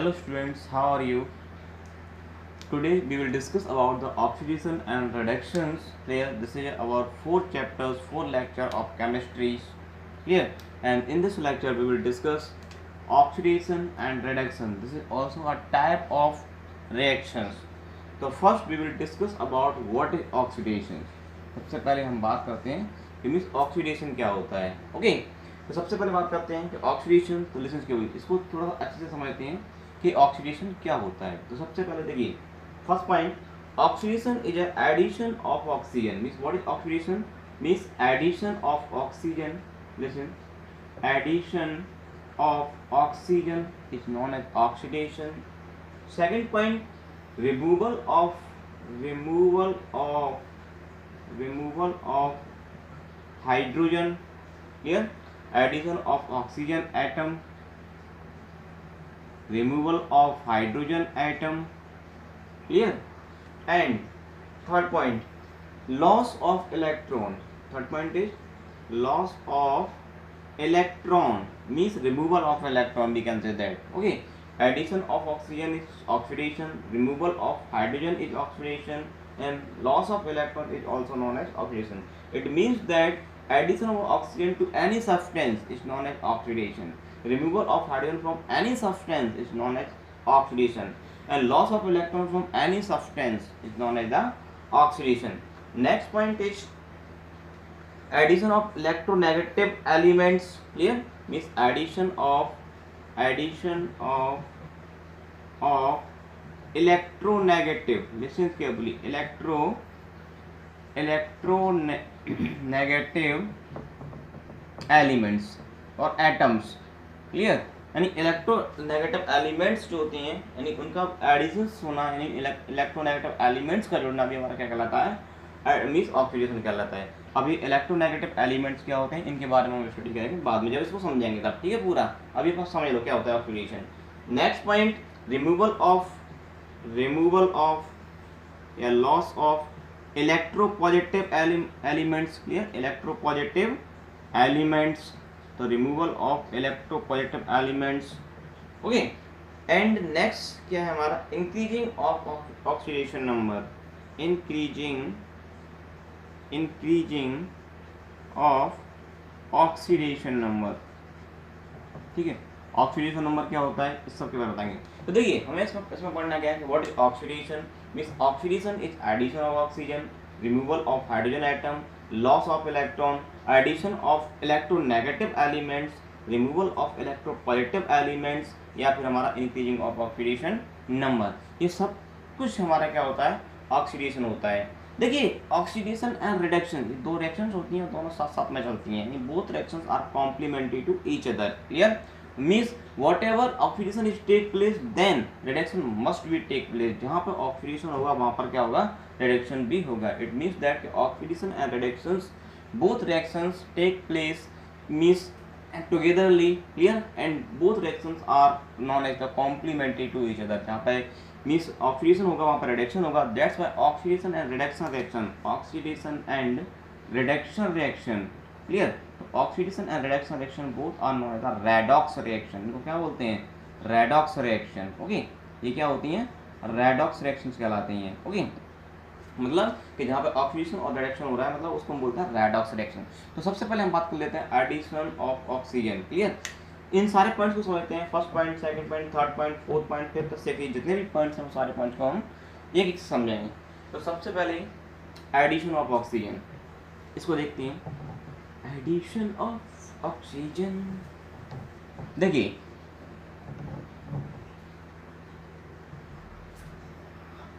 Hello students, how are you? Today we will discuss about the oxidation and reductions. Clear? This is our 4 chapters, 4 lecture of chemistry. Clear? And in this lecture we will discuss oxidation and reduction. This is also a type of reactions. So first we will discuss about what is oxidation. सबसे पहले हम बात करते हैं कि means oxidation क्या होता है. ओके तो सबसे पहले बात करते हैं कि ऑक्सीडेशन तो लिसन के इसको थोड़ा सा अच्छे से समझते हैं कि ऑक्सीडेशन क्या होता है. तो सबसे पहले देखिए first point, oxidation is addition of oxygen. Means what is oxidation? Means addition of oxygen. Listen, addition of oxygen is known as oxidation. Second point, removal of hydrogen. Clear? Addition of oxygen atom, removal of hydrogen atom. Clear? And third point, loss of electron. Third point is loss of electron, means removal of electron, we can say that. Okay, addition of oxygen is oxidation, removal of hydrogen is oxidation, and loss of electron is also known as oxidation. It means that addition of oxygen to any substance is known as oxidation, removal of hydrogen from any substance is known as oxidation, and loss of electron from any substance is known as the oxidation. Next point is addition of electronegative elements. Clear? Means addition of electronegative. Listen carefully. Electronegative elements और atoms. Clear? यानी electronegative elements जो होते हैं यानी उनका addition होना यानी electronegative elements का जुड़ना भी हमारा क्या कहलाता है? मीन्स ऑक्सीडेशन कहलाता है. अभी इलेक्ट्रोनेगेटिव एलिमेंट्स क्या होते हैं इनके बारे में हम स्टडी करेंगे बाद में, जब इसको समझेंगे तब. ठीक है पूरा? अभी बस समझ लो क्या होता है oxidation. Next point, removal of या loss of electropositive elements. Clear? Electropositive elements, तो removal of electropositive elements. Okay. And next क्या है हमारा? Increasing of oxidation number. Increasing of oxidation number. ठीक है, ऑक्सीडेशन नंबर क्या होता है इस सब के बारे में बताएंगे. तो देखिए हमें इसमें पढ़ना क्या है कि what is oxidation. Means oxidation is addition of oxygen, removal of hydrogen atom, loss of electron, addition of electronegative elements, removal of electropositive elements, या फिर हमारा इंक्रीजिंग ऑफ ऑक्सीडेशन नंबर. ये सब कुछ हमारा क्या होता है? ऑक्सीडेशन होता है. देखिए ऑक्सीडेशन एंड रिडक्शन, दो रिएक्शंस होती हैं, दोनों साथ साथ में चलती हैं. Both reactions are complementary to each other. Clear? Means whatever oxidation is take place then reduction must be take place. जहाँ पर ऑक्सीडेशन होगा वहाँ पर क्या होगा? रिडक्शन भी होगा. It means that oxidation and reductions both reactions take place means togetherly. Clear? And both reactions are known as the complementary to each other. जहाँ पे means oxidation होगा वहाँ पर reduction होगा. That's why oxidation and reduction reaction. Clear? Oxidation and reduction reaction both are known as the redox reaction. इनको क्या बोलते हैं? redox reaction. ओके, ये क्या होती हैं? redox reactions कहलाती हैं. ओके, मतलब कि जहाँ पे ऑक्सीडेशन और रिडक्शन हो रहा है मतलब उसको हम बोलते हैं रेडॉक्स रिएक्शन. तो सबसे पहले हम बात कर लेते हैं एडिशन ऑफ ऑक्सीजन. क्लियर? इन सारे पॉइंट्स को समझते हैं. First point, second point, third point, fourth point, fifth, sixth, जितने भी पॉइंट्स हैं सारे पॉइंट्स को हम एक एक से समझेंगे. तो सबसे पहले एडिशन ऑफ ऑक्सीजन, इसको देखते हैं. एडिशन ऑफ ऑक्सीजन, देखिए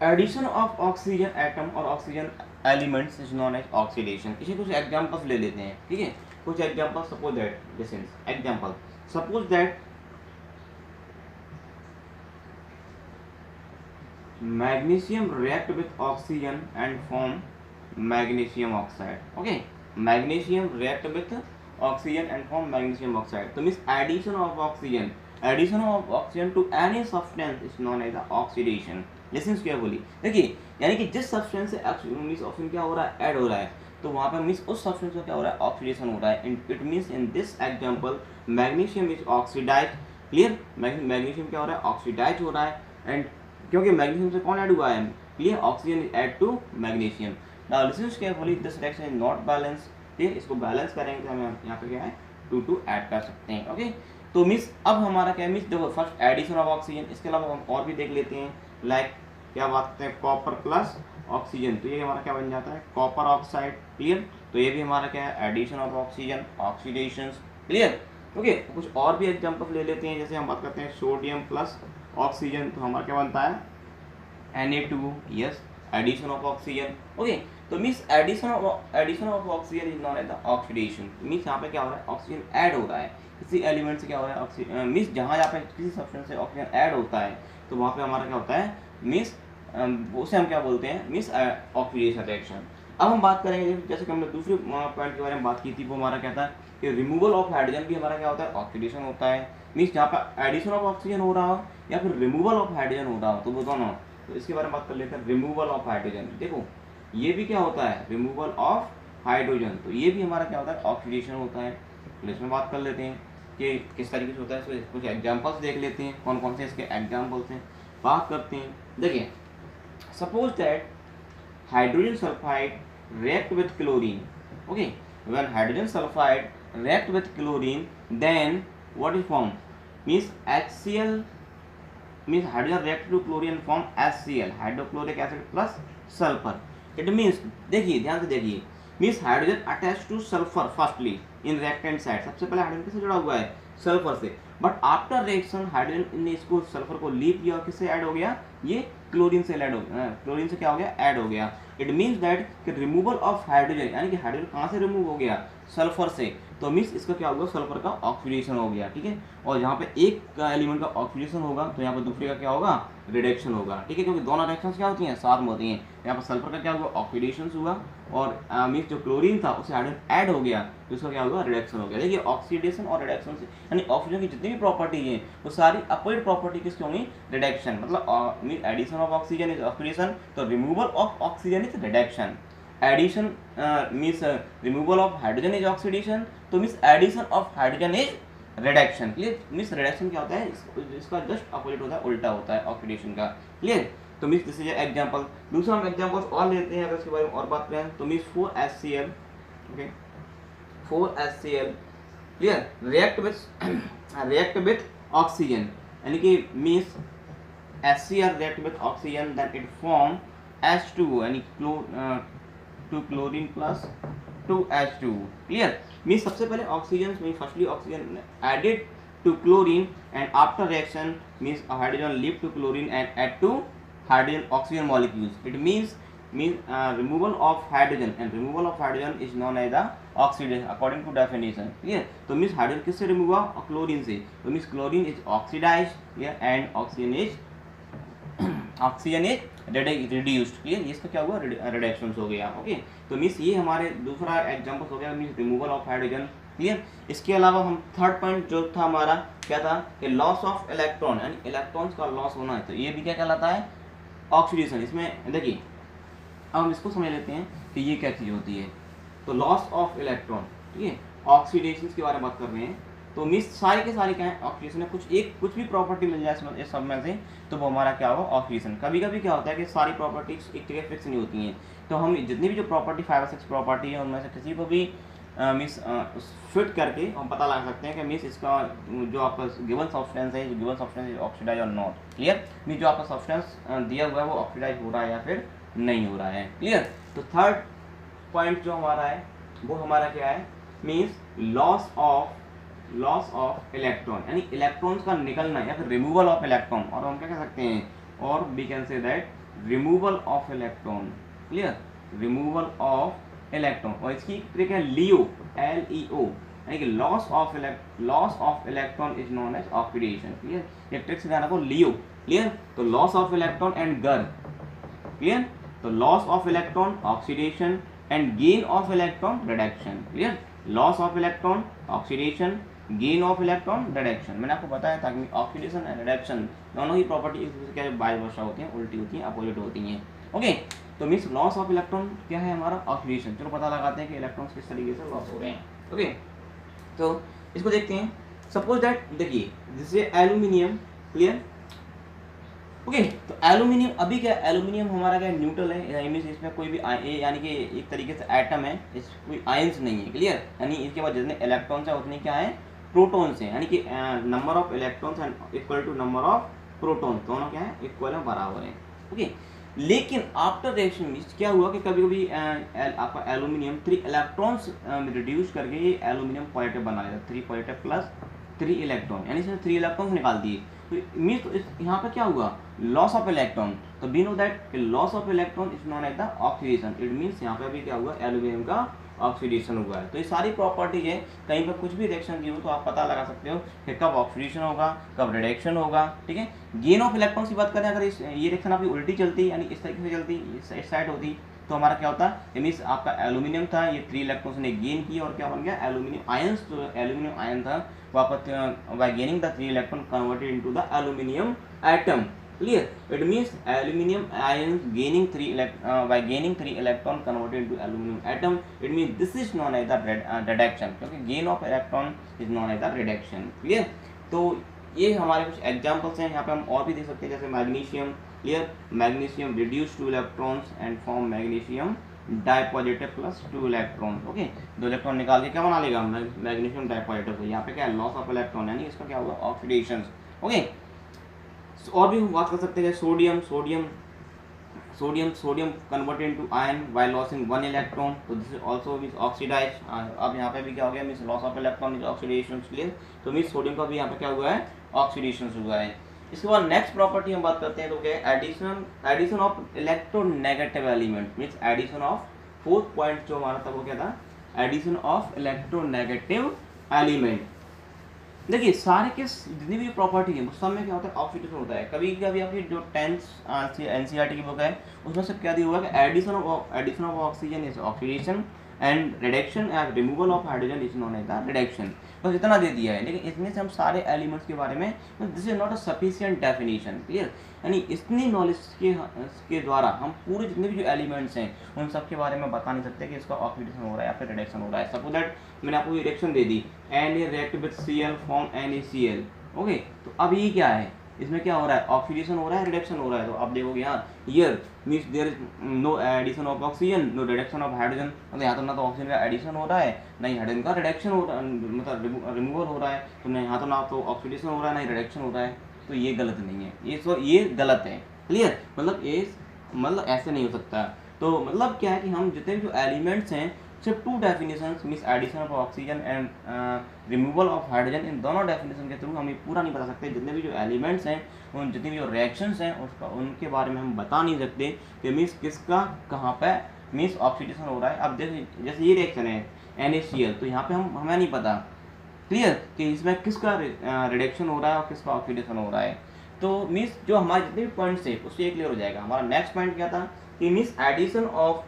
एडिशन ऑफ ऑक्सीजन एटम और oxygen elements is known as oxidation. इसे कुछ एग्जांपल्स ले लेते हैं. ठीक है, कुछ example. Suppose that this is example. Suppose that magnesium react with oxygen and form magnesium oxide. Okay, magnesium react with oxygen and form magnesium oxide. तो means addition of oxygen to any substance is known as oxidation. Listen carefully. देखिए यानी कि जिस substance से oxygen क्या हो रहा है? ऐड हो रहा है. तो वहाँ पे मीन्स उस सब्सटेंस का क्या हो रहा है? ऑक्सीडेशन हो रहा है. It means in this example magnesium is oxidized clear. Magnesium क्या हो रहा है, ऑक्सीडाइज हो रहा है, एंड क्योंकि मैग्नीशियम से कौन ऐड हुआ है, clear, oxygen is add to magnesium. Now listen carefully, this reaction is not balance, ठीक है, इसको बैलेंस करेंगे तो हमें यहाँ पे क्या है 2 ऐड कर सकते हैं। ओके, तो मीन्स अब हमारा क्या है, मीन्स देखो फर्स्ट एडिशन ऑफ ऑक्सीजन, इसके अलावा हम और भी देख लेते हैं, लाइक क्या बात करते हैं, कॉपर प्लस ऑक्सीजन, तो ये हमारा क्या बन जाता है, कॉपर ऑक्साइड, क्लियर। तो ये भी हमारा क्या है, addition of oxygen, oxidation, clear. Okay, कुछ और भी एग्जांपल ले लेते हैं, जैसे हम बात करते हैं सोडियम प्लस ऑक्सीजन, तो हमारा क्या बनता है Na2, yes, addition of oxygen. Okay, तो means addition of oxygen is known as the oxidation, means यहाँ पे क्या हो रहा है, ऑक्सीजन ऐड हो रहा है किसी एलिमेंट से, क्या हो रहा है ऑक्सीजन, मीन्स जहाँ पे किसी सब्सटेंस से ऑक्सीजन ऐड होता है तो वहाँ पे हमारा क्या होता है, मीन्स उसे हम क्या बोलते हैं, मीन्स ऑक्सीडेशन रिएक्शन। अब हम बात करेंगे, जैसे कि हमने दूसरे पॉइंट के बारे में बात की थी, वो हमारा क्या था कि रिमूवल ऑफ हाइड्रोजन भी हमारा क्या होता है, ऑक्सीडेशन होता है, मीन्स जहाँ पर एडिशन ऑफ ऑक्सीजन हो रहा हो या फिर रिमूवल ऑफ हाइड्रोजन हो रहा हो, तो वो दोनों। तो इसके बारे में बात कर लेते हैं, रिमूवल ऑफ हाइड्रोजन। देखो ये भी क्या होता है, रिमूवल ऑफ हाइड्रोजन, तो ये भी हमारा क्या होता है, ऑक्सीडेशन होता है। तो इसमें बात कर लेते हैं कि किस तरीके से होता है, इसको कुछ एग्जाम्पल्स देख लेते हैं, कौन कौन से इसके एग्जाम्पल्स हैं, बात करते हैं। देखिए suppose that hydrogen sulfide react with chlorine. Okay, when hydrogen sulfide react with chlorine, then what is formed, means HCl, means hydrogen react to chlorine form HCl, hydrochloric acid plus sulfur. It means, देखिए ध्यान से देखिए, means hydrogen attached to sulfur firstly in reactant side, सबसे पहले hydrogen किससे जुड़ा हुआ है, सल्फर से, बट आफ्टर रिएक्शन हाइड्रोजन ने इसको सल्फर को लीव किया, किससे ऐड हो गया, ये क्लोरीन से ऐड हो गया, क्लोरीन से क्या हो गया, ऐड हो गया। इट मीन्स दैट कि रिमूवल ऑफ हाइड्रोजन, यानी कि हाइड्रोजन कहाँ से रिमूव हो गया, सल्फर से, तो मीन्स इसका क्या होगा, सल्फर का ऑक्सीडेशन हो गया, ठीक है। और यहाँ पे एक का एलिमेंट का ऑक्सीडेशन होगा तो यहाँ पे दूसरे का क्या होगा, रिडक्शन होगा, ठीक है, क्योंकि दोनों रिएक्शंस क्या होती हैं, साथ में होती हैं। यहाँ पर सल्फर का क्या हुआ, ऑक्सीडेशन हुआ, और मीन्स जो क्लोरीन था उससे हाइड्रोजन ऐड हो गया तो इसका क्या होगा, रिडक्शन हो गया। देखिए ऑक्सीडेशन और रिडक्शन से, यानी ऑक्सीजन की जितनी भी प्रॉपर्टी है वो सारी अपोजिट प्रॉपर्टी किसकी होंगी, रिडक्शन, मतलब mean addition of oxygen is oxidation, तो removal of oxygen is reduction. Addition means removal of hydrogen is oxidation, तो means addition of hydrogen is reduction, clear. Means reduction क्या होता है, इसका जस्ट अपोजिट होता है, उल्टा होता है ऑक्सीडेशन का, क्लियर। तो मीन्स दिस इज एग्जांपल। दूसरा हम एग्जांपल्स और लेते हैं, अगर इसके बारे में और बात करें तो means 4HCl, okay, 4HCl, clear, react with oxygen, यानी कि means HCl react with oxygen, then it form H2O, यानी 2 chlorine plus 2 H2O, clear. Means सबसे पहले oxygen, means firstly oxygen added to chlorine and after reaction means hydrogen leave to chlorine and add to hydrogen oxygen molecules. It means removal of hydrogen, and removal of hydrogen is known as the oxidation according to definition, clear। तो means hydrogen किससे remove हुआ, chlorine से, तो means chlorine is oxidized, clear, and oxygen is reduced, clear। इसका क्या हुआ, reductions हो गया, ओके। तो means ये हमारे दूसरा एग्जांपल हो गया, means removal of hydrogen, clear. इसके अलावा हम थर्ड पॉइंट जो था हमारा क्या था, कि लॉस ऑफ इलेक्ट्रॉन, यानी इलेक्ट्रॉन्स का लॉस होना है, तो ये भी क्या कहलाता है, ऑक्सीडेशन। इसमें देखिए अब हम इसको समझ लेते हैं कि ये क्या चीज़ होती है। तो लॉस ऑफ इलेक्ट्रॉन, ठीक है, ऑक्सीडेशन के बारे में बात कर रहे हैं, तो मीन्स सारे के सारे क्या है, ऑक्सीडेशन है। कुछ भी प्रॉपर्टी मिल जाए इस सब में से तो वो हमारा क्या होगा, ऑक्सीडेशन। कभी कभी क्या होता है कि सारी प्रॉपर्टीज एक जगह फिक्स नहीं होती हैं, तो हम जितनी भी जो प्रॉपर्टी 5 या 6 प्रॉपर्टी है उनमें से किसी को भी मीन्स फिट करके हम पता लगा सकते हैं कि मीन्स इसका जो आपका गिवन सब्सटेंस है, जो गिवन सब्सटेंस इज ऑक्सीडाइज और नॉट, क्लियर। मीन्स जो आपका सब्सटेंस दिया हुआ है वो ऑक्सीडाइज हो रहा है या फिर नहीं हो रहा है, क्लियर। तो थर्ड पॉइंट जो हमारा है वो हमारा क्या है, मीन्स लॉस ऑफ इलेक्ट्रॉन, यानी इलेक्ट्रॉन्स का निकलना या फिर रिमूवल ऑफ इलेक्ट्रॉन, और हम क्या कह सकते हैं, और we can say that removal of electron, clear, removal of electron. और इसकी ट्रिक है लियो, LEO, यानी कि loss of electron is known as oxidation, clear. ये ट्रिक से ध्यान रखो, लियो, क्लियर। तो loss of electron and GER, clear. तो loss of electron oxidation and gain of electron reduction, clear. Loss of electron oxidation, gain of electron reduction. मैंने आपको बताया था कि ऑक्सीडेशन एंड रिडक्शन दोनों ही प्रॉपर्टी एक दूसरे के बाय वर्षा होती हैं, उल्टी होती हैं, अपोजिट होती हैं, ओके। तो मीन्स लॉस ऑफ इलेक्ट्रॉन क्या है हमारा, ऑक्सीडेशन। चलो पता लगाते हैं कि इलेक्ट्रॉन्स किस तरीके से लॉस हो रहे हैं, ओके। तो इसको देखते हैं। सपोज दैट देखिए जैसे एल्यूमिनियम, क्लियर, ओके। तो एल्यूमिनियम अभी क्या, एल्यूमिनियम हमारा क्या न्यूट्रल है, इसमें कोई भी यानी कि एक तरीके से एटम है, इस कोई आयंस नहीं है, क्लियर। यानी इसके बाद जितने इलेक्ट्रॉन्स है उतने क्या है, प्रोटॉन्स हैं, यानी कि number of electrons and equal to number of protons, दोनों क्या है, इक्वल है, बराबर है, ओके। लेकिन आफ्टर रिएक्शन में क्या हुआ कि कभी कभी आपका एल्यूमिनियम 3 इलेक्ट्रॉन्स रिड्यूस करके ये एल्यूमिनियम पॉजिटिव बना लेता है, 3 पॉजिटिव प्लस 3 इलेक्ट्रॉन, यानी इसने 3 इलेक्ट्रॉन्स निकाल दिए। तो मीन्स तो यहाँ पे क्या हुआ, लॉस ऑफ इलेक्ट्रॉन। तो we know that loss of electron is known as the oxidation. It means यहाँ पे भी क्या हुआ, एल्यूमिनियम का ऑक्सीडेशन हुआ है। तो ये सारी प्रॉपर्टीज है, कहीं पर कुछ भी रिएक्शन की हो तो आप पता लगा सकते हो कि कब ऑक्सीडेशन होगा, कब रिडक्शन होगा, ठीक है। गेन ऑफ इलेक्ट्रॉन की बात करें, अगर ये रिएक्शन आपकी उल्टी चलती, यानी इस तरीके से चलती, इस साइड होती, तो हमारा क्या होता है, मीन्स आपका एल्यूमिनियम था, ये 3 इलेक्ट्रॉन्स ने गेन किया और क्या बन गया, एल्यूमिनियम आयंस, जो एल्यूमिनियम आयन था वापस bye gaining the 3 electron converted into the aluminium atom, clear. It means aluminium ion gaining 3 by gaining 3 electron converted into aluminum atom. It means this is known as the reduction, क्योंकि gain of electron is known as the reduction, clear. तो ये हमारे कुछ examples हैं, यहाँ पे हम और भी देख सकते हैं, जैसे magnesium, clear, magnesium reduce 2 electrons and form magnesium dipositive plus 2 electron, okay. 2 electron निकाल के क्या बना लेगा, मैग्नीशियम डाइपॉजिटिव। तो यहाँ पे क्या है, लॉस ऑफ इलेक्ट्रॉन, यानी इसका क्या होगा, ऑक्सीडेशन, ओके। और भी बात कर सकते हैं, sodium converted into ion by losing 1 electron, तो this is also means oxidise. अब यहाँ पे भी क्या हो गया, means loss of electron is oxidation, clear. तो मींस सोडियम का भी यहाँ पे क्या हुआ है, ऑक्सीडेशन हुआ है। इसके बाद नेक्स्ट प्रॉपर्टी हम बात करते हैं, तो क्या है, addition of electronegative element, means addition of 4th point जो हमारा था वो क्या था, एडिशन ऑफ इलेक्ट्रोनेगेटिव एलिमेंट। देखिए सारे के जितनी भी प्रॉपर्टी है सब में क्या होता है, ऑक्सीडेशन होता है। कभी कभी आपकी जो 10th एनसीईआरटी की बुक है उसमें सब क्या दिया हुआ है कि addition of oxygen is oxidation and reduction and removal of hydrogen is known as the reduction, बस इतना दे दिया है। लेकिन इसमें से हम सारे एलिमेंट्स के बारे में, this is not a sufficient definition, clear. यानी इतनी नॉलेज के द्वारा हम पूरे जितने भी जो एलिमेंट्स हैं उन सब के बारे में बता नहीं सकते कि इसका ऑक्सीडेशन हो रहा है या फिर रिडक्शन हो रहा है। सपोज दैट मैंने आपको ये reaction they the, Na react with Cl form NaCl, okay. तो अब ये क्या है, इसमें क्या हो रहा है, ऑक्सीडेशन हो रहा है, रिडक्शन हो रहा है। तो अब देखोगे यहाँ here means there is no addition of oxygen, no reduction of hydrogen. मतलब यहाँ तो ना तो ऑक्सीजन का एडिशन हो रहा है, ना ही हाइड्रोजन का रिडक्शन हो रहा है, मतलब रिमूवल हो रहा है। तो यहाँ तो ना तो ऑक्सीडेशन हो रहा है, ना ही रिडक्शन हो रहा है। तो ये गलत नहीं है, ये गलत है, क्लियर। मतलब ऐसे नहीं हो सकता। तो मतलब क्या है कि हम जितने भी जो एलिमेंट्स हैं सिर्फ 2 definitions means addition of oxygen and removal of hydrogen, इन दोनों डेफिनेशन के थ्रू हम ये पूरा नहीं बता सकते। जितने भी जो एलिमेंट्स हैं उन जितनी भी जो रिएक्शंस हैं उनके बारे में हम बता नहीं सकते कि मीन्स किसका कहाँ पे मीन्स ऑक्सीडेशन हो रहा है। अब जैसे ये रिएक्शन है NaCl, तो यहाँ पे हमें नहीं पता, क्लियर, कि इसमें किसका रिडक्शन हो रहा है और किसका ऑक्सीडेशन हो रहा है। तो मीन्स जो हमारे जितने भी पॉइंट्स है उससे क्लियर हो जाएगा। हमारा नेक्स्ट पॉइंट क्या था कि means addition of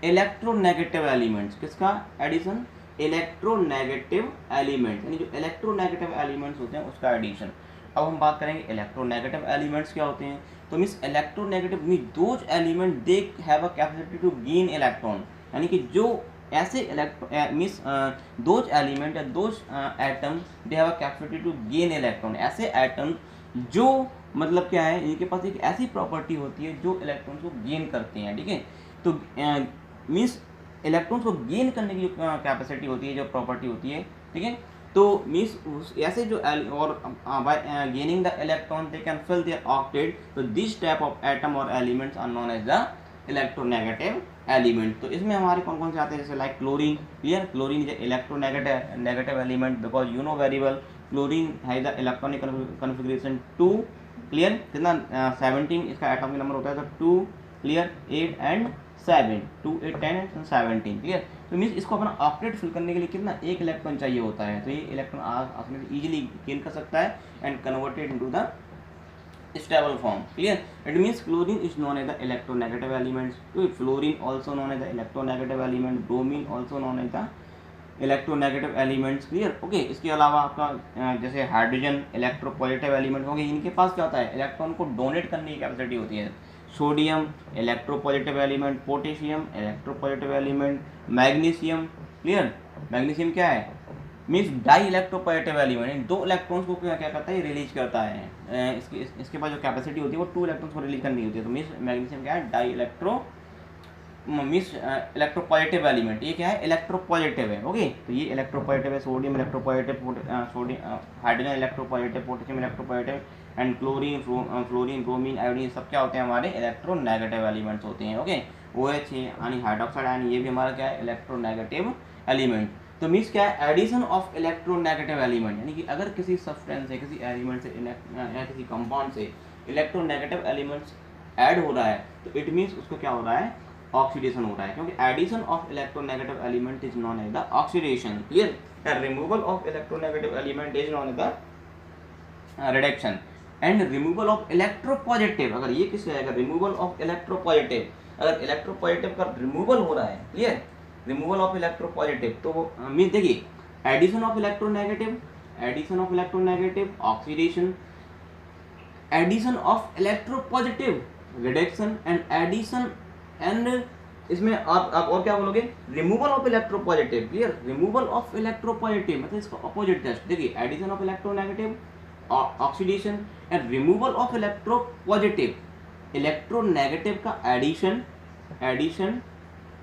electronegative elements, किसका एडिशन, इलेक्ट्रोनेगेटिव एलिमेंट्स, यानी जो इलेक्ट्रोनेगेटिव एलिमेंट्स होते हैं उसका एडिशन। अब हम बात करेंगे इलेक्ट्रोनेगेटिव एलिमेंट्स क्या होते हैं। तो means electronegative mean those element they have a capacity to gain electron, यानी कि जो ऐसे मीन्स दोज एलिमेंट या those atom they have a capacity to gain electron, ऐसे एटम जो मतलब क्या है, इनके पास एक ऐसी प्रॉपर्टी होती है जो इलेक्ट्रॉन को गेन करते हैं, ठीक है। तो मीन्स इलेक्ट्रॉन्स को गेन करने की जो कैपेसिटी होती है, जो प्रॉपर्टी होती है, ठीक है। तो मीन्स ऐसे जो और by gaining the electron they can fill their octet. तो दिस टाइप ऑफ एटम और elements are known as the electronegative element. तो इसमें हमारे कौन कौन से आते हैं, जैसे like chlorine, clear, chlorine is electronegative element because you very well chlorine has the electronic configuration 2, clear, कितना 17 इसका एटॉमिक नंबर होता है, तो 2, क्लियर, 8 एंड 7, 2, 8, 10 एंड 17, क्लियर। तो मीन्स इसको अपना ऑक्टेट फिल करने के लिए कितना, 1 इलेक्ट्रॉन चाहिए होता है। तो ये इलेक्ट्रॉन आसानी से इजीली गेन कर सकता है and converted into the stable form, clear. It means chlorine is known as the electronegative elements, fluorine also known as the electronegative element, bromine also known as the electronegative elements, clear, okay. इसके अलावा आपका जैसे hydrogen electropositive element होंगे, इनके पास क्या होता है, electron को डोनेट करने की कैपेसिटी होती है। Sodium electropositive element, potassium electropositive element, magnesium, clear, magnesium क्या है, means di electropositive element, 2 electrons को क्या करता है, रिलीज करता है। इसके पास जो कैपेसिटी होती है वो 2 इलेक्ट्रॉन्स को रिलीज करनी होती है। तो मीन्स मैग्नीशियम क्या है, डाई इलेक्ट्रोपॉजिटिव एलिमेंट, ये क्या है, इलेक्ट्रोपॉजिटिव है। ओके, तो ये इलेक्ट्रोपॉजिटिव है, sodium electropositive, sodium hydrogen electropositive, potassium electropositive and fluorine bromine iodine सब क्या होते हैं, हमारे इलेक्ट्रोनेगेटिव एलिमेंट्स होते हैं। ओके, OH यानी हाइड्रोक्साइड आयन, ये भी हमारा क्या है, इलेक्ट्रोनेगेटिव एलिमेंट। तो मीन्स क्या है, एडिशन ऑफ इलेक्ट्रोनेगेटिव एलिमेंट, यानी कि अगर किसी सब्सटेंस से, किसी एलिमेंट से या किसी कंपाउंड से इलेक्ट्रोनेगेटिव एलिमेंट्स ऐड हो रहा है, तो इट मीन्स उसको क्या हो रहा है, ऑक्सीडेशन हो रहा है, क्योंकि addition of electronegative element is known as the oxidation. Clear, and removal of electronegative element is known as the reduction. And removal of electropositive, अगर ये किससे आएगा, रिमूवल ऑफ इलेक्ट्रोपॉजिटिव, अगर इलेक्ट्रोपॉजिटिव का रिमूवल हो रहा है, क्लियर, रिमूवल ऑफ इलेक्ट्रोपॉजिटिव, तो मीन देखिए, addition of electronegative, addition of electronegative, oxidation, addition of electropositive, reduction, and addition and इसमें आप और क्या बोलोगे, removal of electropositive. Clear, removal of electropositive मतलब इसका अपोजिट जस्ट, देखिए, addition of electronegative, oxidation and removal of electropositive, electronegative का addition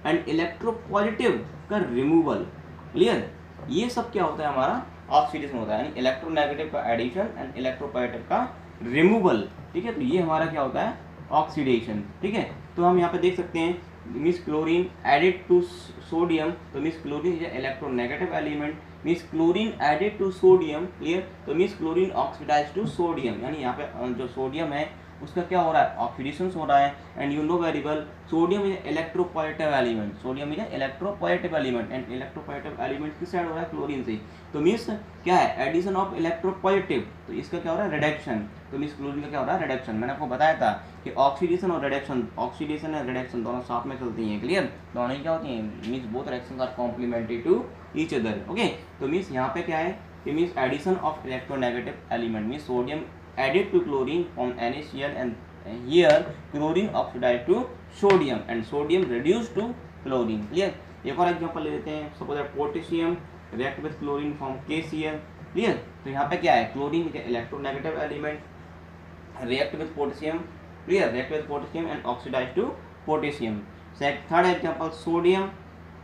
and electropositive का रिमूवल। क्लियर, ये सब क्या होता है, हमारा ऑक्सीडेशन होता है, यानी इलेक्ट्रोनेगेटिव का एडिशन एंड इलेक्ट्रोपॉजिटिव का रिमूवल। ठीक है, तो ये हमारा क्या होता है, ऑक्सीडेशन। ठीक है, तो हम यहाँ पे देख सकते हैं, means chlorine added to sodium, तो means chlorine is electronegative element, means chlorine added to sodium. Clear, तो means chlorine oxidise to sodium, यानी यहाँ पे जो सोडियम है उसका क्या हो रहा है, ऑक्सीडेशन हो रहा है। And you know very well, sodium is electropositive element, sodium is electropositive element, and electropositive element किस साइड हो रहा है, क्लोरीन से। तो मीन्स क्या है, एडिशन ऑफ इलेक्ट्रोपॉजिटिव, तो इसका क्या हो रहा है, रिडक्शन। तो मीन्स क्लोरीन का क्या हो रहा है, रिडक्शन। मैंने आपको बताया था कि ऑक्सीडेशन और रिडक्शन, ऑक्सीडेशन और रिडक्शन दोनों साथ में चलती हैं। क्लियर, दोनों ही क्या होती हैं, means both reactions are complementary to each other. Okay, तो मीन्स यहाँ पे क्या है कि means addition of electronegative element, means sodium added to chlorine from NaCl and here chlorine oxidized to sodium and sodium reduced to chlorine. Clear? एक और example ले लेते हैं, suppose that potassium react with chlorine from KCl. Clear, तो यहाँ पे क्या है, chlorine electronegative element react with potassium, clear, react with potassium and oxidize to potassium. Third example, sodium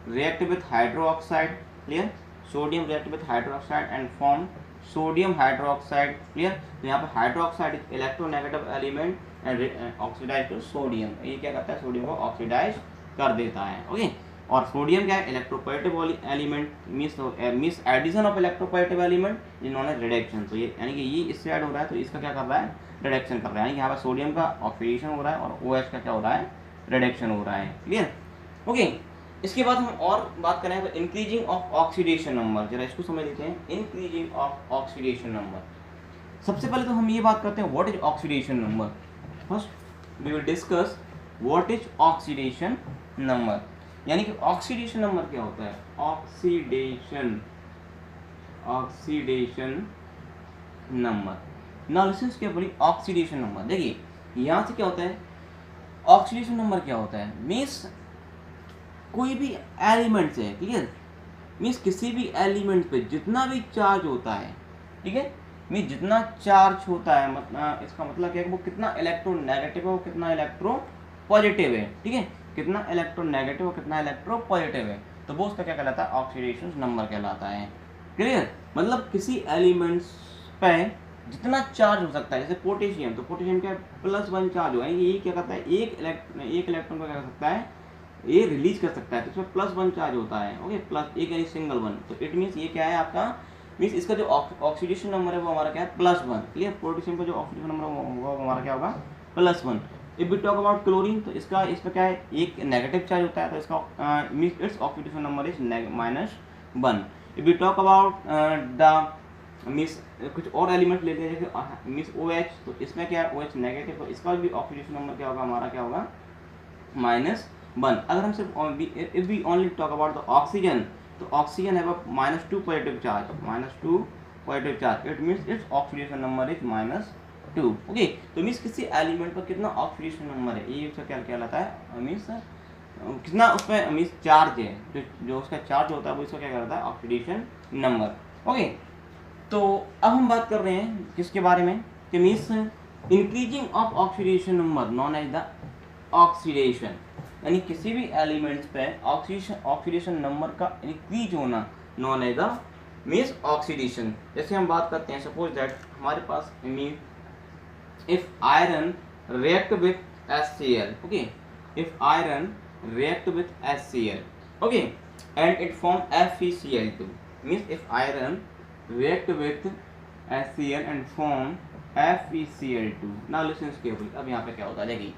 react with hydroxide. Clear, sodium react with hydroxide and form sodium hydroxide. Clear, तो यहाँ पे hydroxide electronegative element and oxidize to sodium, ये क्या करता है, sodium को oxidise कर देता है. ओके, और सोडियम क्या है, electropositive element, means addition of electropositive element is known as reduction. तो ये यानी कि ये इससे ऐड हो रहा है तो इसका क्या कर रहा है, रिडक्शन कर रहा है, यानी कि यहाँ पर सोडियम का ऑक्सीडेशन हो रहा है और OH का क्या हो रहा है, रिडक्शन हो रहा है. Clear, okay. इसके बाद हम और बात करें तो इंक्रीजिंग ऑफ ऑक्सीडेशन नंबर, जरा इसको समझ लेते हैं. इंक्रीजिंग ऑफ ऑक्सीडेशन नंबर, सबसे पहले तो हम ये बात करते हैं what is oxidation number. First we will discuss what is oxidation number, यानी कि ऑक्सीडेशन नंबर क्या होता है. Oxidation number, now listen carefully. Oxidation number, देखिए यहाँ से क्या होता है, ऑक्सीडेशन नंबर क्या होता है, मीन्स कोई भी एलिमेंट से, क्लियर, मीन्स किसी भी एलिमेंट पे जितना भी चार्ज होता है, ठीक है, मीन्स जितना चार्ज होता है, मतलब इसका मतलब क्या है, वो कितना इलेक्ट्रोनेगेटिव है, वो कितना इलेक्ट्रो पॉजिटिव है. ठीक है, कितना इलेक्ट्रोनेगेटिव और कितना इलेक्ट्रो पॉजिटिव है, तो वो उसका क्या कहलाता है, ऑक्सीडेशन नंबर कहलाता है. क्लियर, मतलब किसी एलिमेंट्स पे जितना चार्ज हो सकता है, जैसे पोटेशियम, तो पोटेशियम क्या +1 चार्ज हुआ है, ये क्या करता है, एक इलेक्ट्रॉन को क्या कर सकता है, ये रिलीज कर सकता है, तो इसमें +1 चार्ज होता है. ओके, प्लस एक यानी सिंगल 1, तो इट मीन्स ये क्या है आपका, मीन्स इसका जो ऑक्सीडेशन नंबर है वो हमारा क्या है, +1. क्लियर, पोटेशियम का जो ऑक्सीडेशन नंबर होगा वो हमारा क्या होगा, +1. If we talk about chlorine, तो इसका इस पर क्या है, एक नेगेटिव चार्ज होता है, तो इसका means its oxidation number is -1. If we talk about the means कुछ और एलिमेंट लेते हैं जैसे मीन्स OH, तो इसमें क्या है, OH नेगेटिव, तो इसका भी ऑक्सीडेशन नंबर क्या होगा, हमारा क्या होगा, -1. अगर हम सिर्फ if we only talk about the oxygen, तो ऑक्सीजन है -2 positive charge, -2 positive charge, it means its oxidation number is -2. Okay, तो मीन्स किसी एलिमेंट पर कितना ऑक्सीडेशन नंबर है, ये उसका क्या कहलाता है, मीन्स कितना उस पर मीन्स चार्ज है, जो उसका चार्ज होता है वो इसका क्या कहलाता है, ऑक्सीडेशन नंबर. ओके, तो अब हम बात कर रहे हैं किसके बारे में कि means increasing of oxidation number known as the oxidation, यानी किसी भी एलिमेंट्स पे ऑक्सीडेशन नंबर का इंक्रीज होना known as the means oxidation. जैसे हम बात करते हैं सपोज दैट हमारे पास mean if iron react with HCl, okay, if iron react with HCl, okay, and it form FeCl2, means if iron react with HCl and form FeCl2, now listen carefully। अब यहाँ पे क्या होता है देखिए,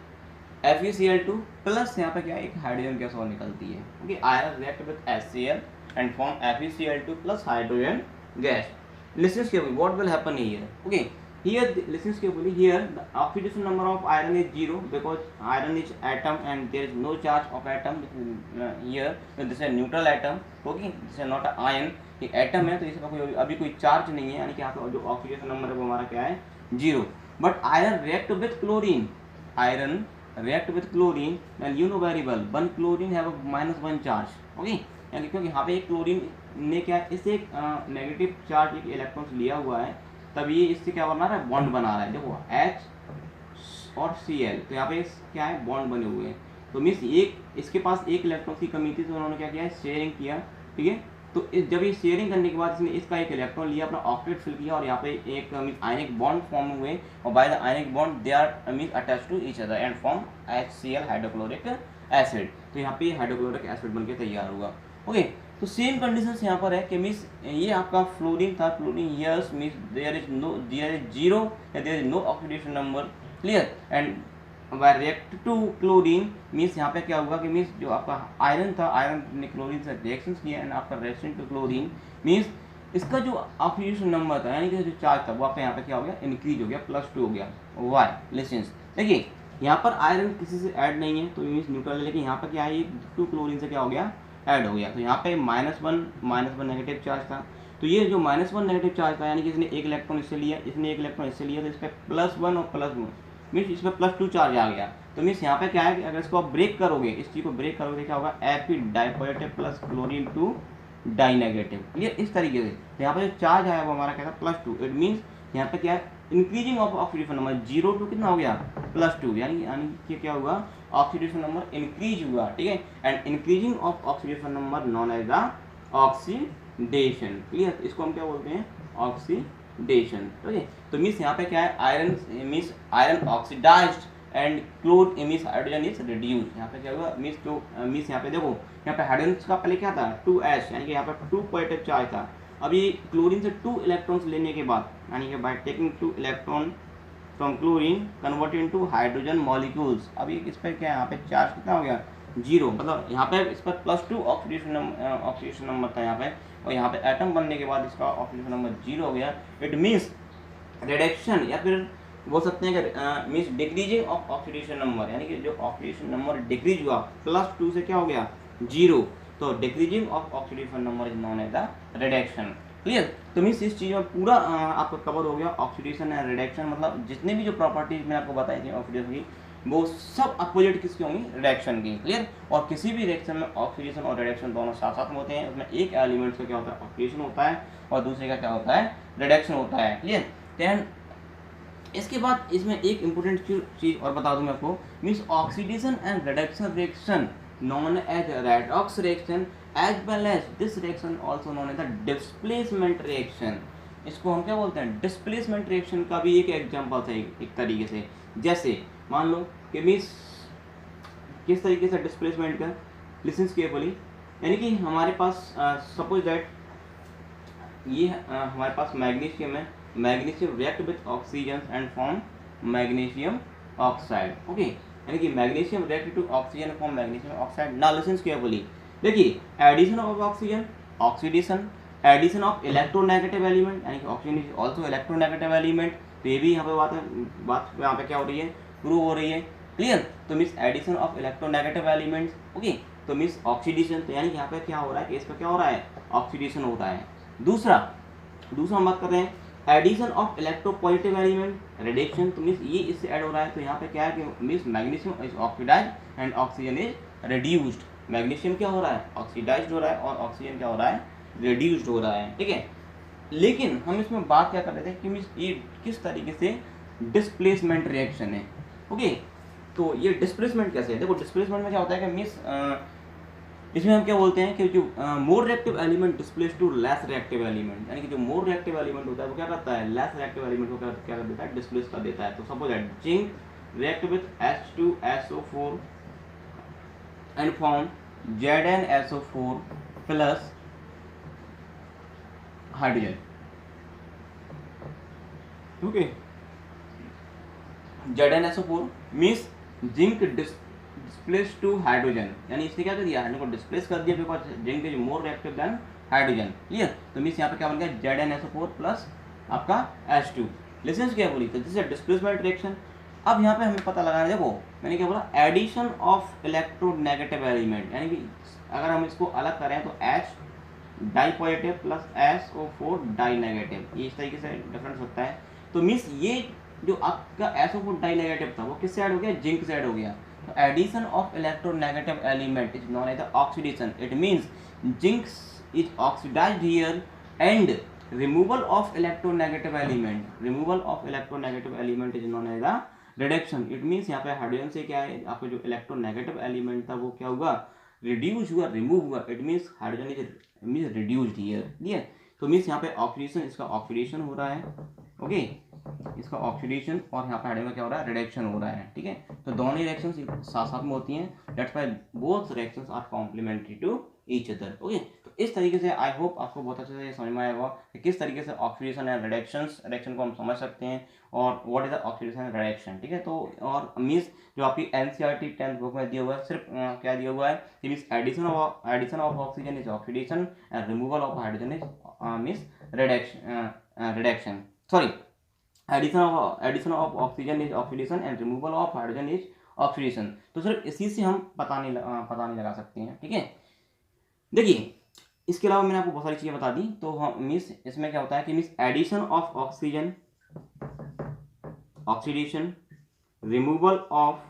FeCl2 plus यहाँ पे क्या एक हाइड्रोजन गैस और निकलती है, okay, iron react with HCl and form FeCl2 plus hydrogen gas। Listen carefully, what will happen here, okay, here listen carefully, here the oxidation number of iron is 0 because iron is atom and there is no charge of atom here, this is a neutral atom, okay, this is not an ion, ये atom है तो इसका कोई अभी कोई charge नहीं है, यानी कि यहाँ पे जो ऑक्सीडेशन नंबर है वो हमारा क्या है 0। But iron react with chlorine, iron react with chlorine and you know very well one chlorine have a -1 charge, okay, यानी क्योंकि यहाँ पे एक क्लोरीन ने क्या इससे एक नेगेटिव चार्ज एक इलेक्ट्रॉन्स लिया हुआ है, तब ये इससे क्या बना रहा है बॉन्ड बना रहा है, देखो H और Cl, तो यहाँ पे क्या है बॉन्ड बने हुए हैं, तो मीन्स एक इसके पास एक इलेक्ट्रॉन की कमी थी तो उन्होंने क्या किया है शेयरिंग किया, ठीक है, तो जब ये शेयरिंग करने के बाद इसने इसका एक इलेक्ट्रॉन लिया अपना ऑक्टेट फिल किया और यहाँ पे एक आयनिक बॉन्ड फॉर्म हुए और by the ionic bond they are mean attach to each other and form HCl hydrochloric acid, तो यहाँ पे हाइड्रोक्लोरिक एसिड बनके तैयार हुआ, ओके। तो सेम कंडीशंस यहाँ पर है कि मीन्स ये आपका फ्लोरीन था, fluorine yes means there is 0 या there is no oxidation number, clear, and by react to chlorine means यहाँ पे क्या हुआ कि मीन्स जो आपका आयरन था, आयरन ने क्लोरीन से रिएक्शन किया एंड आपका रिएक्शन टू क्लोरीन मीन्स इसका जो ऑक्सीडेशन नंबर था यानी कि जो चार्ज था वो आपका यहाँ पे क्या हो गया इंक्रीज हो गया, +2 हो गया। वाई लिसन, देखिए यहाँ पर आयरन किसी से ऐड नहीं है तो मीन्स न्यूट्रल है, लेकिन यहाँ पर क्या है 2 क्लोरीन से क्या हो गया ऐड हो गया, तो यहाँ पे -1 नेगेटिव चार्ज था, तो ये जो -1 नेगेटिव चार्ज था यानी कि इसने एक इलेक्ट्रॉन इससे लिया, इसने एक इलेक्ट्रॉन इससे लिया, तो इस पर +1 और +1 मीन्स इस पर +2 चार्ज आ गया, तो मीन्स यहाँ पे क्या है कि अगर इसको आप ब्रेक करोगे, इस चीज़ को ब्रेक करोगे क्या होगा Fe dipositive plus chlorine 2 di negative, clear, इस तरीके से, तो यहाँ पे जो चार्ज आया वो हमारा क्या था +2, इट मीन्स यहाँ पे क्या है increasing of oxidation number 0 to कितना हो गया +2, यानी कि क्या हुआ ऑक्सीडेशन नंबर इंक्रीज हुआ, ठीक है, and increasing of oxidation number known as the oxidation, clear, इसको हम क्या बोलते हैं ऑक्सीडेशन, ठीक है। तो मीन्स यहाँ पे क्या है iron means iron oxidised and chlor means hydrogen is reduce, यहाँ पे क्या हुआ मीन्स जो मीन्स यहाँ पे देखो यहाँ पे हाइड्रोजन का पहले क्या था 2s यानी कि यहाँ पे 2 पॉजिटिव चार्ज था, अब ये क्लोरीन से 2 इलेक्ट्रॉन्स लेने के बाद यानी कि by taking 2 electron from chlorine converted into hydrogen molecules, अब ये इस पर क्या यहाँ पे चार्ज कितना हो गया 0, मतलब यहाँ पे इस पर +2 ऑक्सीडेशन नंबर था यहाँ पे, और यहाँ पे एटम बनने के बाद इसका ऑक्सीडेशन नंबर 0 हो गया, इट मीन्स रिडक्शन या फिर बोल सकते हैं कि means decreasing of oxidation number, यानी कि जो ऑक्सीडेशन नंबर डिक्रीज हुआ +2 से क्या हो गया 0, तो decreasing of oxidation number is known as the reduction, clear. तो मीन्स इस चीज़ में पूरा आपका कवर हो गया ऑक्सीडेशन एंड रिडक्शन, मतलब जितने भी जो प्रॉपर्टीज मैंने आपको बताई थी ऑक्सीडेशन की वो सब अपोजिट किसकी होंगी रिडक्शन की, क्लियर, और किसी भी रिएक्शन में ऑक्सीडेशन और रिडक्शन दोनों साथ साथ में होते हैं, उसमें एक एलिमेंट का क्या होता है ऑक्सीडेशन होता है और दूसरे का क्या होता है रिडक्शन होता है, क्लियर। दैन इसके बाद इसमें एक इम्पोर्टेंट चीज़ और बता दूं मैं आपको, means oxidation and reduction reaction known as redox reaction as well as this reaction also known as the displacement reaction, इसको हम क्या बोलते हैं डिस्प्लेसमेंट रिएक्शन का भी एक एग्जांपल था एक तरीके से, जैसे मान लो कि मीन्स किस तरीके से डिस्प्लेसमेंट का लिसन केयरफुली, यानी कि हमारे पास सपोज दैट ये हमारे पास मैग्नीशियम है, magnesium react with oxygen and form magnesium oxide, okay, यानी कि magnesium react to oxygen form magnesium oxide. Now listen carefully, देखिए addition of oxygen oxidation, addition of electronegative element यानी कि oxygen is also electronegative element, तो ये भी यहाँ पे बात यहाँ पे क्या हो रही है प्रूव हो रही है, क्लियर। तो means addition of electronegative elements, okay, तो मीन्स ऑक्सीडेशन, तो यानी कि यहाँ पे क्या हो रहा है कि इस पर क्या हो रहा है ऑक्सीडेशन हो रहा है। दूसरा हम बात कर रहे हैं addition of electropositive element reduction, तो मीन्स ये इससे ऐड हो रहा है, तो यहाँ पे क्या है कि means magnesium is oxidized and oxygen is reduced, magnesium क्या हो रहा है ऑक्सीडाइज्ड हो रहा है और ऑक्सीजन क्या हो रहा है रिड्यूस्ड हो रहा है, ठीक है। लेकिन हम इसमें बात क्या कर रहे थे कि मीन्स ये किस तरीके से डिस्प्लेसमेंट रिएक्शन है। ओके, तो ये डिस्प्लेसमेंट कैसे है, देखो डिस्प्लेसमेंट में क्या होता है कि मीन्स इसमें हम क्या बोलते हैं कि जो more reactive element displace to less reactive element, यानी कि जो मोर रिएक्टिव एलिमेंट होता है वो क्या करता है, लेस रिएक्टिव एलिमेंट को क्या कर देता है, डिस्प्लेस कर देता है। तो suppose that zinc react with H2SO4 and form ZnSO4 plus hydrogen। Okay, ZnSO4 means zinc displace to hydrogen, यानी इसने क्या कर दिया, हाइड्रोजन को डिस्प्लेस कर दिया because zinc is more reactive than hydrogen. Clear, तो मीन्स यहाँ पे क्या बन गया ZnSO4 प्लस आपका H2। लिसेंस क्या बोली, तो दिस इज डिस्प्लेसमेंट रिएक्शन। अब यहाँ पे हमें पता लगाना है, देखो मैंने क्या बोला, एडिशन ऑफ इलेक्ट्रोनेगेटिव एलिमेंट, यानी कि अगर हम इसको अलग करें तो H di positive plus SO4 di negative, ये इस तरीके से डिफरेंस होता है। तो मीन्स ये जो आपका SO4 डाई नेगेटिव था वो किससे ऐड हो गया, जिंक से ऐड हो गया। तो addition of electronegative element is known as the oxidation. It means zinc is oxidized here and removal of electronegative element is known as the reduction। it means यहाँ पे हाइड्रोजन से क्या है, आपका जो इलेक्ट्रोनेगेटिव एलिमेंट था वो क्या हुआ, रिड्यूस हुआ, रिमूव हुआ। It means hydrogen is means reduced here. Clear, तो मीन्स यहाँ पे ऑक्सीडेशन, इसका ऑक्सीडेशन हो रहा है। ओके, इसका ऑक्सीडेशन, और यहाँ पे हाइड्रोजन में क्या हो रहा है, रिडक्शन हो रहा है। ठीक है, तो दोनों रिएक्शंस साथ साथ में होती हैं, that's why both reactions are complementary to each other. Okay, तो इस तरीके से आई होप आपको बहुत अच्छे से समझ में आएगा कि किस तरीके से ऑक्सीडेशन एंड रिडक्शन को हम समझ सकते हैं और what is the oxidation and reduction. ठीक है, तो और मीन्स जो आपकी एनसीईआरटी 10th बुक में दिया हुआ है, सिर्फ क्या दिया हुआ है, means addition of oxygen is oxidation and removal of hydrogen is means reduction, sorry, addition of oxygen is oxidation and removal of hydrogen is oxidation. तो सिर्फ इसी से हम पता नहीं लगा सकते हैं। ठीक है, देखिए इसके अलावा मैंने आपको बहुत सारी चीज़ें बता दी। तो हम मीन्स इसमें क्या होता है कि means addition of oxygen, oxidation, removal of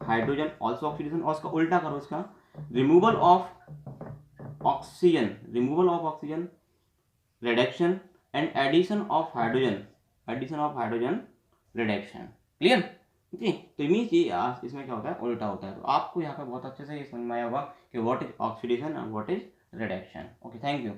hydrogen also oxidation, और उसका उल्टा करो, इसका removal of oxygen reduction and addition of hydrogen reduction. Clear, okay, तो मीन्स ये इसमें क्या होता है, उल्टा होता है। तो आपको यहाँ पे बहुत अच्छे से ये समझ में आया होगा कि what is oxidation and what is reduction. Okay, thank you.